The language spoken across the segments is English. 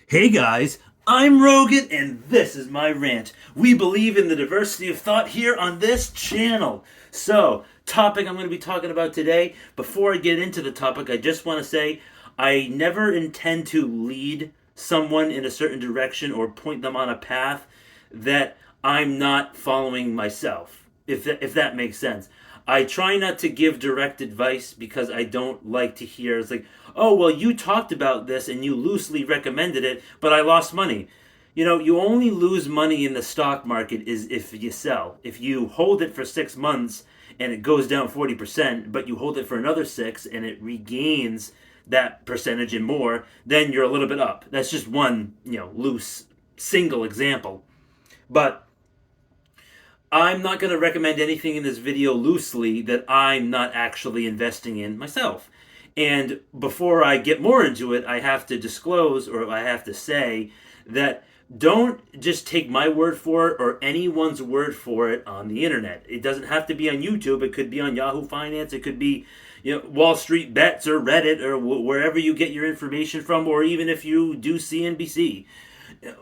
Hey guys, I'm Rogan and this is my rant. We believe in the diversity of thought here on this channel. So, topic I'm going to be talking about today. Before I get into the topic, I just want to say I never intend to lead someone in a certain direction or point them on a path that I'm not following myself, if that makes sense. I try not to give direct advice because I don't like to hear it's like, oh, well, you talked about this and you loosely recommended it, but I lost money. You only lose money in the stock market is if you sell. If you hold it for 6 months and it goes down 40%, but you hold it for another six and it regains that percentage and more, then you're a little bit up. That's just one, loose single example. But I'm not going to recommend anything in this video loosely that I'm not actually investing in myself. And before I get more into it, I have to disclose or I have to say that don't just take my word for it or anyone's word for it on the internet. It doesn't have to be on YouTube. It could be on Yahoo Finance. It could be Wall Street Bets or Reddit or wherever you get your information from, or even if you do CNBC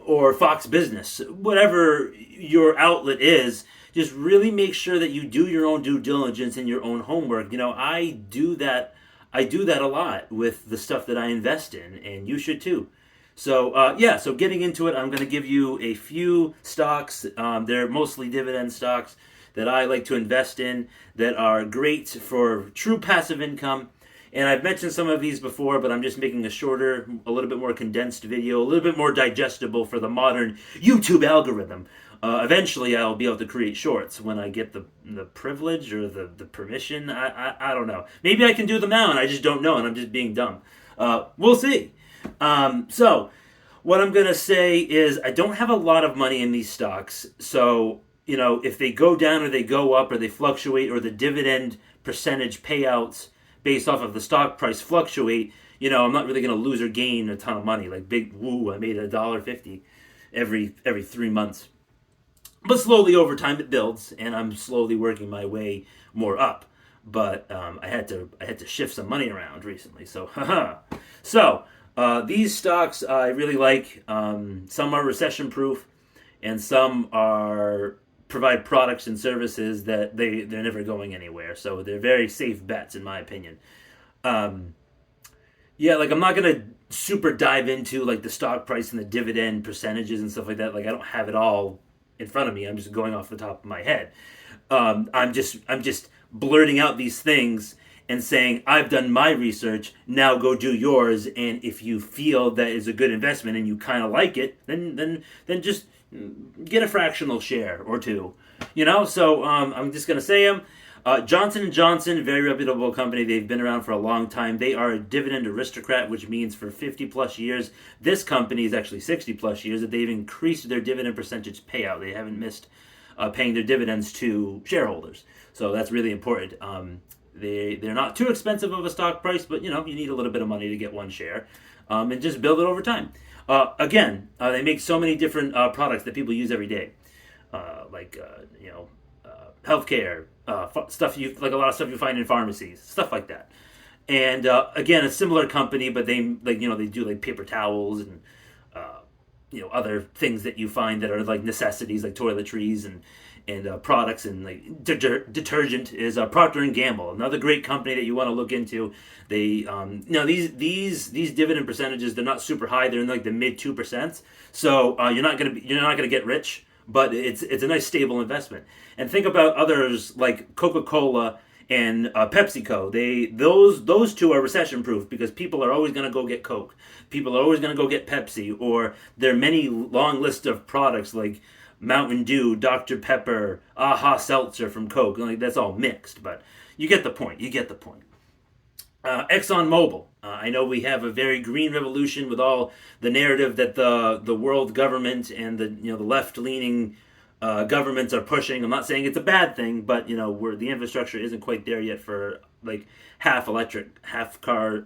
or Fox Business, whatever your outlet is, just really make sure that you do your own due diligence and your own homework. I do that a lot with the stuff that I invest in, and you should too. So getting into it, I'm going to give you a few stocks. They're mostly dividend stocks that I like to invest in that are great for true passive income. And I've mentioned some of these before, but I'm just making a shorter, a little bit more condensed video, a little bit more digestible for the modern YouTube algorithm. Eventually, I'll be able to create shorts when I get the privilege or the permission. I don't know. Maybe I can do them now, and I just don't know, and I'm just being dumb. We'll see. So, what I'm going to say is I don't have a lot of money in these stocks. So, if they go down or they go up or they fluctuate or the dividend percentage payouts based off of the stock price fluctuate, I'm not really going to lose or gain a ton of money. Like big woo, I made $1.50 every 3 months. But slowly over time it builds, and I'm slowly working my way more up. But I had to shift some money around recently. So haha. These stocks I really like. Some are recession proof, and some are provide products and services that they're never going anywhere. So they're very safe bets in my opinion. Um, yeah, like I'm not gonna super dive into like the stock price and the dividend percentages and stuff like that. Like I don't have it all in front of me. I'm just going off the top of my head. I'm just blurting out these things and saying I've done my research. Now go do yours. And if you feel that is a good investment and you kind of like it, then just get a fractional share or two. I'm just gonna say them. Johnson and Johnson, very reputable company. They've been around for a long time. They are a dividend aristocrat, which means for 50 plus years, this company is actually 60 plus years that they've increased their dividend percentage payout. They haven't missed paying their dividends to shareholders, so that's really important. They're not too expensive of a stock price, but you need a little bit of money to get one share, and just build it over time. They make so many different products that people use every day, like healthcare, stuff you like a lot of stuff you find in pharmacies, stuff like that. And again, a similar company, but they do like paper towels and other things that you find that are like necessities, like toiletries and products and like detergent is Procter and Gamble, another great company that you want to look into. They these dividend percentages, they're not super high; they're in like the mid 2%. So you're not gonna get rich, but it's a nice stable investment. And think about others like Coca Cola and PepsiCo. Those two are recession proof because people are always going to go get Coke. People are always going to go get Pepsi, or there are many long list of products like Mountain Dew, Dr Pepper, Aha Seltzer from Coke. Like that's all mixed, but you get the point. You get the point. ExxonMobil. I know we have a very green revolution with all the narrative that the world government and the left leaning governments are pushing. I'm not saying it's a bad thing, but where the infrastructure isn't quite there yet for like half electric, half of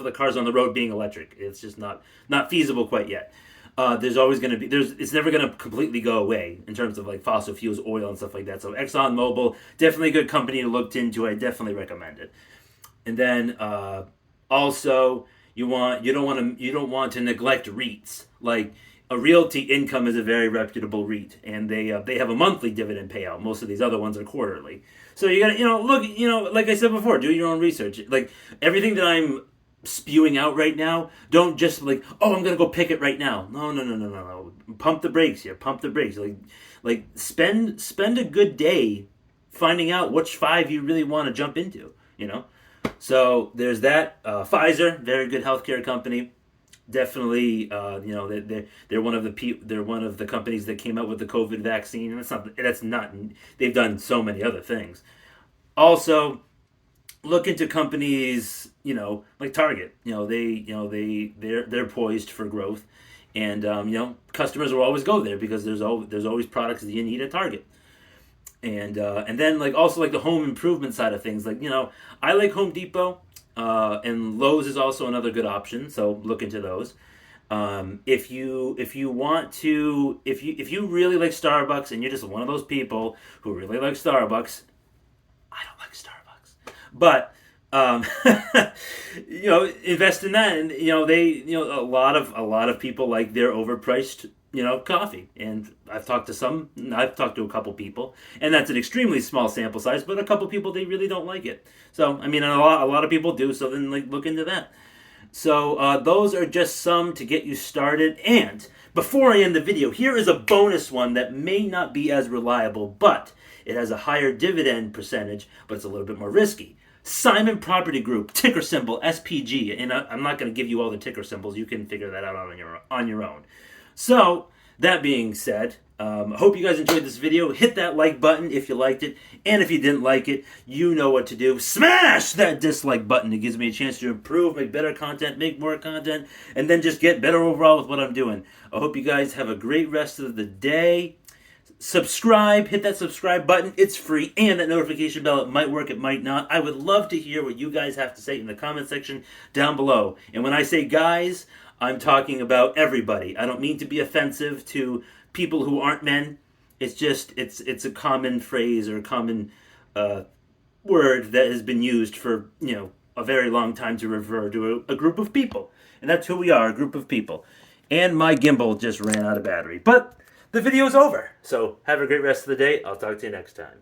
the cars on the road being electric. It's just not feasible quite yet. There's always going to be it's never going to completely go away in terms of like fossil fuels, oil, and stuff like that. So ExxonMobil, definitely a good company to look into. I definitely recommend it. And then also You don't want to neglect REITs. Like a Realty Income is a very reputable REIT, and they have a monthly dividend payout. Most of these other ones are quarterly. So you got to look, like I said before, do your own research. Like everything that I'm spewing out right now, don't just like, oh, I'm gonna go pick it right now. No, no, no, no, no, no. Pump the brakes here. Pump the brakes. Like spend a good day finding out which five you really want to jump into. So there's that. Pfizer, very good healthcare company. Definitely, they're one of the companies that came out with the COVID vaccine, and that's not. They've done so many other things. Also, look into companies, like Target. They're poised for growth, and customers will always go there because there's always products that you need at Target. And then like also like the home improvement side of things, like I like Home Depot, and Lowe's is also another good option. So look into those. If you really like Starbucks and you're just one of those people who really like Starbucks, I don't like Starbucks, but invest in that, and a lot of people like their overpriced coffee, and I've talked to a couple people, and that's an extremely small sample size, but a couple people, they really don't like it. So I mean, a lot of people do. So then like look into that. So those are just some to get you started. And before I end the video, here is a bonus one that may not be as reliable, but it has a higher dividend percentage, but it's a little bit more risky. Simon Property Group, ticker symbol SPG, and I'm not going to give you all the ticker symbols. You can figure that out on your own. So that being said, I hope you guys enjoyed this video. Hit that like button if you liked it, and if you didn't like it, you know what to do. Smash that dislike button. It gives me a chance to improve, make better content, make more content, and then just get better overall with what I'm doing. I hope you guys have a great rest of the day. Subscribe, hit that subscribe button. It's free, and that notification bell, it might work, it might not. I would love to hear what you guys have to say in the comment section down below. And when I say guys, I'm talking about everybody. I don't mean to be offensive to people who aren't men. It's just, it's a common phrase or a common word that has been used for, a very long time to refer to a group of people. And that's who we are, a group of people. And my gimbal just ran out of battery. But the video's over. So have a great rest of the day. I'll talk to you next time.